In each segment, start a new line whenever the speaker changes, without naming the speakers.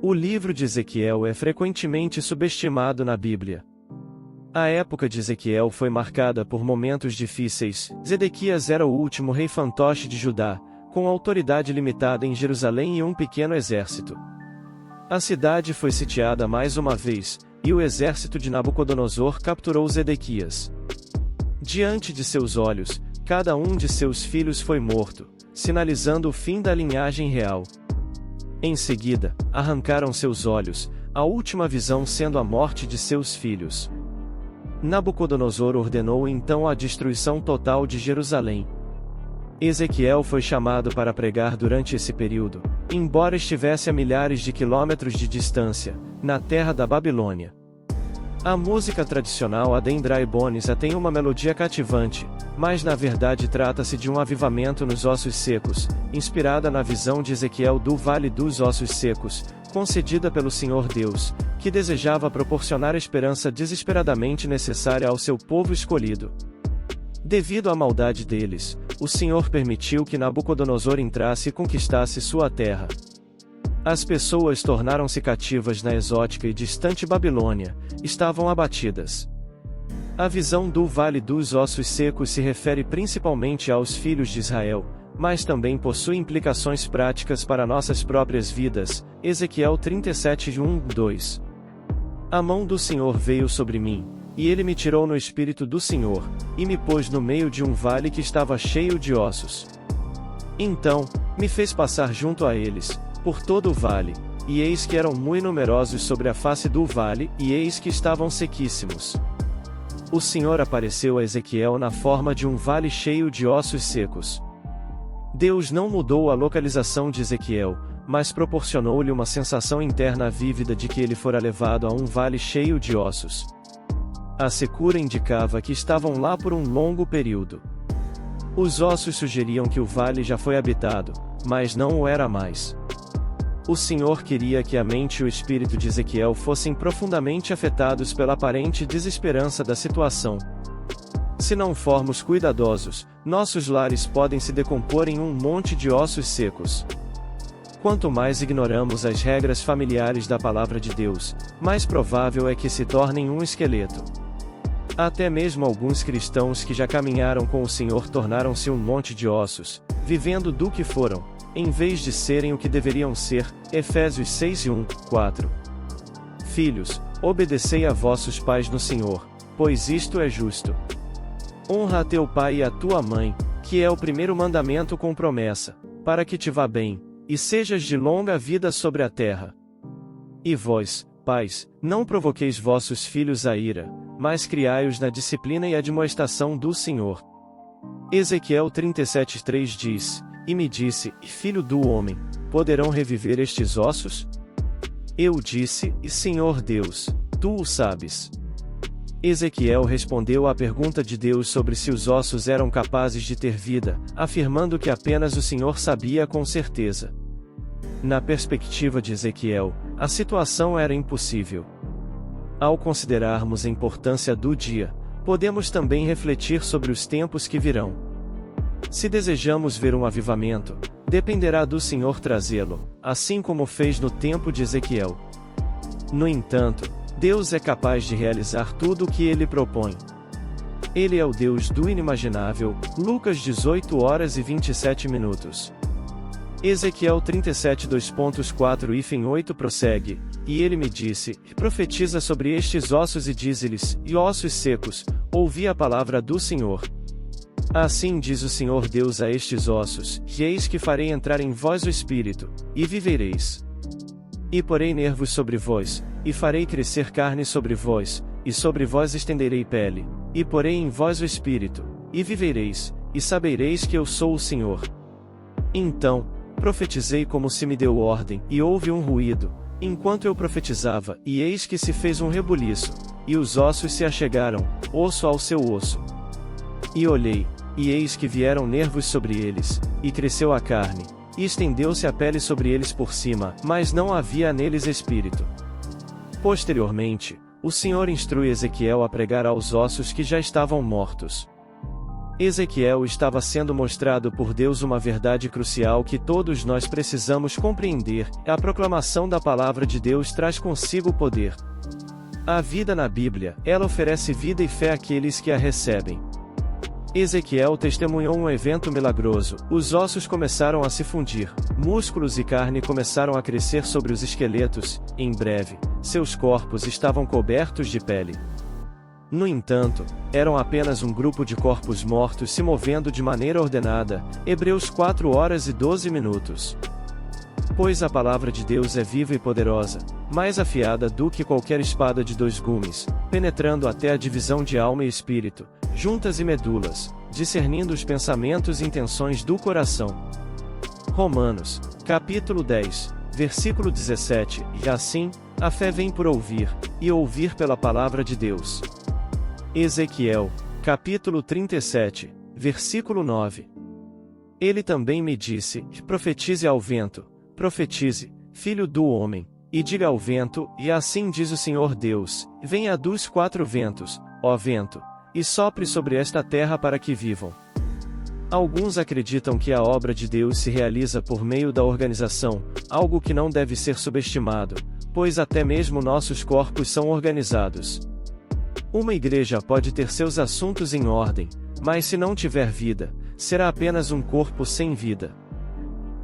O livro de Ezequiel é frequentemente subestimado na Bíblia. A época de Ezequiel foi marcada por momentos difíceis. Zedequias era o último rei fantoche de Judá, com autoridade limitada em Jerusalém e um pequeno exército. A cidade foi sitiada mais uma vez, e o exército de Nabucodonosor capturou Zedequias. Diante de seus olhos, cada um de seus filhos foi morto, sinalizando o fim da linhagem real. Em seguida, arrancaram seus olhos, a última visão sendo a morte de seus filhos. Nabucodonosor ordenou então a destruição total de Jerusalém. Ezequiel foi chamado para pregar durante esse período, embora estivesse a milhares de quilômetros de distância, na terra da Babilônia. A música tradicional Adem Dry Bones tem uma melodia cativante, mas na verdade trata-se de um avivamento nos ossos secos, inspirada na visão de Ezequiel do Vale dos Ossos Secos, concedida pelo Senhor Deus, que desejava proporcionar a esperança desesperadamente necessária ao seu povo escolhido. Devido à maldade deles, o Senhor permitiu que Nabucodonosor entrasse e conquistasse sua terra. As pessoas tornaram-se cativas na exótica e distante Babilônia, estavam abatidas. A visão do Vale dos Ossos Secos se refere principalmente aos filhos de Israel, mas também possui implicações práticas para nossas próprias vidas. Ezequiel 37:1-2. A mão do Senhor veio sobre mim, e ele me tirou no espírito do Senhor, e me pôs no meio de um vale que estava cheio de ossos. Então, me fez passar junto a eles, por todo o vale, e eis que eram muito numerosos sobre a face do vale, e eis que estavam sequíssimos. O Senhor apareceu a Ezequiel na forma de um vale cheio de ossos secos. Deus não mudou a localização de Ezequiel, mas proporcionou-lhe uma sensação interna vívida de que ele fora levado a um vale cheio de ossos. A secura indicava que estavam lá por um longo período. Os ossos sugeriam que o vale já foi habitado, mas não o era mais. O Senhor queria que a mente e o espírito de Ezequiel fossem profundamente afetados pela aparente desesperança da situação. Se não formos cuidadosos, nossos lares podem se decompor em um monte de ossos secos. Quanto mais ignoramos as regras familiares da palavra de Deus, mais provável é que se tornem um esqueleto. Até mesmo alguns cristãos que já caminharam com o Senhor tornaram-se um monte de ossos, vivendo do que foram, em vez de serem o que deveriam ser. Efésios 6:1-4. Filhos, obedecei a vossos pais no Senhor, pois isto é justo. Honra a teu pai e a tua mãe, que é o primeiro mandamento com promessa, para que te vá bem, e sejas de longa vida sobre a terra. E vós, pais, não provoqueis vossos filhos a ira, mas criai-os na disciplina e admoestação do Senhor. Ezequiel 37:3 diz: E me disse, filho do homem, poderão reviver estes ossos? Eu disse, Senhor Deus, tu o sabes. Ezequiel respondeu à pergunta de Deus sobre se os ossos eram capazes de ter vida, afirmando que apenas o Senhor sabia com certeza. Na perspectiva de Ezequiel, a situação era impossível. Ao considerarmos a importância do dia, podemos também refletir sobre os tempos que virão. Se desejamos ver um avivamento, dependerá do Senhor trazê-lo, assim como fez no tempo de Ezequiel. No entanto, Deus é capaz de realizar tudo o que Ele propõe. Ele é o Deus do inimaginável. Lucas 18:27. Ezequiel 37:2.4-8 prossegue: E ele me disse, profetiza sobre estes ossos e dize-lhes, e ossos secos, ouvi a palavra do Senhor. Assim diz o Senhor Deus a estes ossos, e eis que farei entrar em vós o Espírito, e vivereis. E porei nervos sobre vós, e farei crescer carne sobre vós, e sobre vós estenderei pele, e porei em vós o Espírito, e vivereis, e sabereis que eu sou o Senhor. Então, profetizei como se me deu ordem, e houve um ruído, enquanto eu profetizava, e eis que se fez um rebuliço, e os ossos se achegaram, osso ao seu osso. E olhei, e eis que vieram nervos sobre eles, e cresceu a carne, e estendeu-se a pele sobre eles por cima, mas não havia neles espírito. Posteriormente, o Senhor instrui Ezequiel a pregar aos ossos que já estavam mortos. Ezequiel estava sendo mostrado por Deus uma verdade crucial que todos nós precisamos compreender: a proclamação da palavra de Deus traz consigo poder. A vida na Bíblia, ela oferece vida e fé àqueles que a recebem. Ezequiel testemunhou um evento milagroso: os ossos começaram a se fundir, músculos e carne começaram a crescer sobre os esqueletos, e em breve, seus corpos estavam cobertos de pele. No entanto, eram apenas um grupo de corpos mortos se movendo de maneira ordenada. Hebreus 4 horas e 12 minutos. Pois a palavra de Deus é viva e poderosa, mais afiada do que qualquer espada de 2 gumes, penetrando até a divisão de alma e espírito, juntas e medulas, discernindo os pensamentos e intenções do coração. Romanos, capítulo 10, versículo 17, e assim, a fé vem por ouvir, e ouvir pela palavra de Deus. Ezequiel, capítulo 37, versículo 9. Ele também me disse: profetize ao vento, profetize, filho do homem, e diga ao vento, e assim diz o Senhor Deus: venha dos 4 ventos, ó vento, e sopre sobre esta terra para que vivam. Alguns acreditam que a obra de Deus se realiza por meio da organização, algo que não deve ser subestimado, pois até mesmo nossos corpos são organizados. Uma igreja pode ter seus assuntos em ordem, mas se não tiver vida, será apenas um corpo sem vida.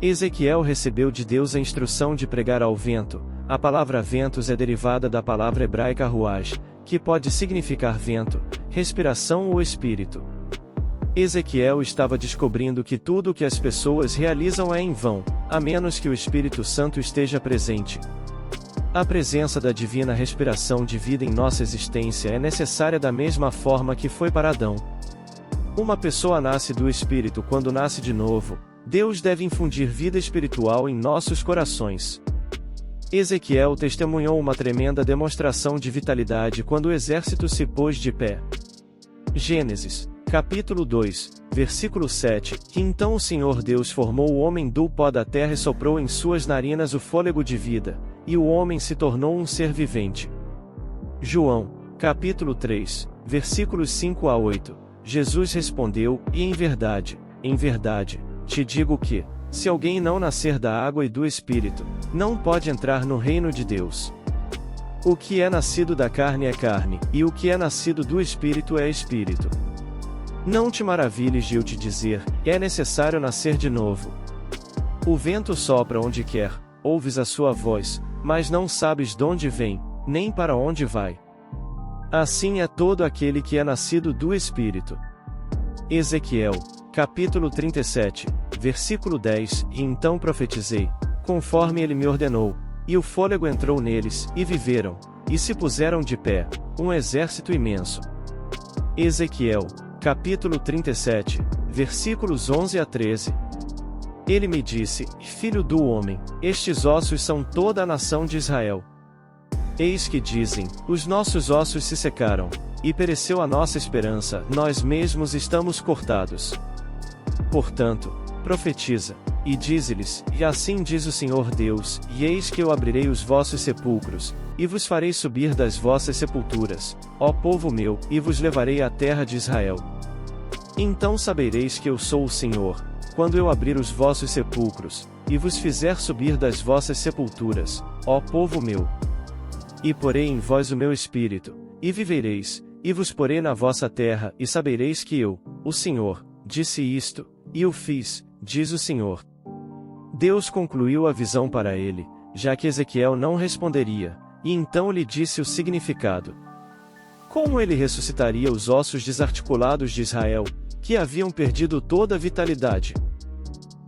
Ezequiel recebeu de Deus a instrução de pregar ao vento. A palavra ventos é derivada da palavra hebraica ruach, que pode significar vento, respiração ou espírito. Ezequiel estava descobrindo que tudo o que as pessoas realizam é em vão, a menos que o Espírito Santo esteja presente. A presença da divina respiração de vida em nossa existência é necessária da mesma forma que foi para Adão. Uma pessoa nasce do Espírito quando nasce de novo. Deus deve infundir vida espiritual em nossos corações. Ezequiel testemunhou uma tremenda demonstração de vitalidade quando o exército se pôs de pé. Gênesis, capítulo 2, versículo 7. Então o Senhor Deus formou o homem do pó da terra e soprou em suas narinas o fôlego de vida, e o homem se tornou um ser vivente. João, capítulo 3, versículos 5 a 8. Jesus respondeu: e em verdade, te digo que, se alguém não nascer da água e do Espírito, não pode entrar no reino de Deus. O que é nascido da carne é carne, e o que é nascido do Espírito é Espírito. Não te maravilhes de eu te dizer: é necessário nascer de novo. O vento sopra onde quer, ouves a sua voz, mas não sabes de onde vem, nem para onde vai. Assim é todo aquele que é nascido do Espírito. Ezequiel, capítulo 37, versículo 10. E então profetizei, conforme ele me ordenou, e o fôlego entrou neles, e viveram, e se puseram de pé, um exército imenso. Ezequiel, capítulo 37, versículos 11 a 13. Ele me disse: filho do homem, estes ossos são toda a nação de Israel. Eis que dizem: os nossos ossos se secaram, e pereceu a nossa esperança, nós mesmos estamos cortados. Portanto, profetiza, e dize-lhes: e assim diz o Senhor Deus, e eis que eu abrirei os vossos sepulcros, e vos farei subir das vossas sepulturas, ó povo meu, e vos levarei à terra de Israel. Então sabereis que eu sou o Senhor, quando eu abrir os vossos sepulcros, e vos fizer subir das vossas sepulturas, ó povo meu. E porei em vós o meu espírito, e vivereis, e vos porei na vossa terra, e sabereis que eu, o Senhor, disse isto, e o fiz, diz o Senhor. Deus concluiu a visão para ele, já que Ezequiel não responderia, e então lhe disse o significado. Como ele ressuscitaria os ossos desarticulados de Israel, que haviam perdido toda a vitalidade?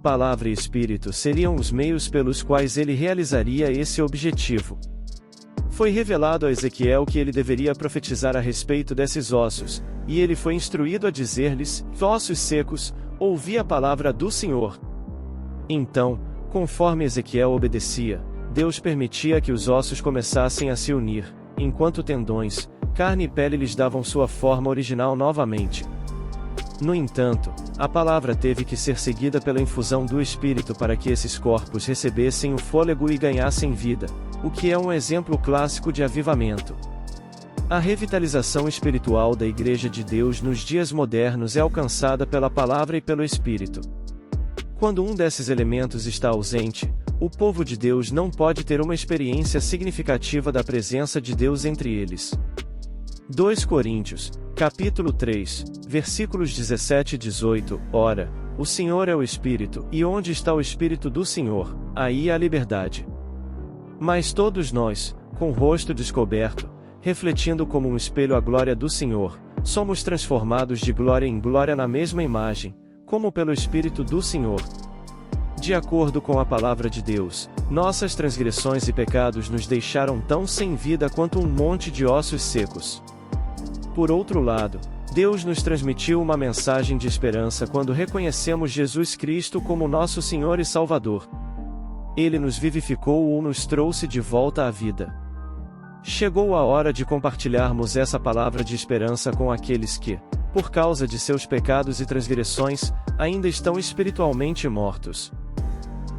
Palavra e Espírito seriam os meios pelos quais ele realizaria esse objetivo. Foi revelado a Ezequiel que ele deveria profetizar a respeito desses ossos, e ele foi instruído a dizer-lhes: ossos secos, ouvi a palavra do Senhor. Então, conforme Ezequiel obedecia, Deus permitia que os ossos começassem a se unir, enquanto tendões, carne e pele lhes davam sua forma original novamente. No entanto, a palavra teve que ser seguida pela infusão do Espírito para que esses corpos recebessem o fôlego e ganhassem vida, o que é um exemplo clássico de avivamento. A revitalização espiritual da Igreja de Deus nos dias modernos é alcançada pela palavra e pelo Espírito. Quando um desses elementos está ausente, o povo de Deus não pode ter uma experiência significativa da presença de Deus entre eles. 2 Coríntios, capítulo 3, versículos 17 e 18, Ora, o Senhor é o Espírito, e onde está o Espírito do Senhor, aí há liberdade. Mas todos nós, com o rosto descoberto, refletindo como um espelho a glória do Senhor, somos transformados de glória em glória na mesma imagem, como pelo Espírito do Senhor. De acordo com a palavra de Deus, nossas transgressões e pecados nos deixaram tão sem vida quanto um monte de ossos secos. Por outro lado, Deus nos transmitiu uma mensagem de esperança quando reconhecemos Jesus Cristo como nosso Senhor e Salvador. Ele nos vivificou ou nos trouxe de volta à vida. Chegou a hora de compartilharmos essa palavra de esperança com aqueles que, por causa de seus pecados e transgressões, ainda estão espiritualmente mortos.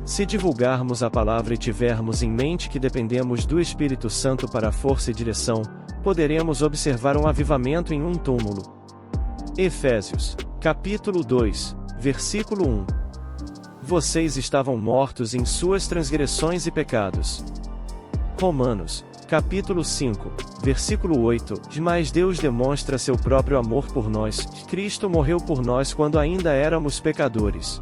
Se divulgarmos a palavra e tivermos em mente que dependemos do Espírito Santo para a força e direção, poderemos observar um avivamento em um túmulo. Efésios, capítulo 2, versículo 1. Vocês estavam mortos em suas transgressões e pecados. Romanos, capítulo 5, versículo 8, Mas Deus demonstra seu próprio amor por nós, Cristo morreu por nós quando ainda éramos pecadores.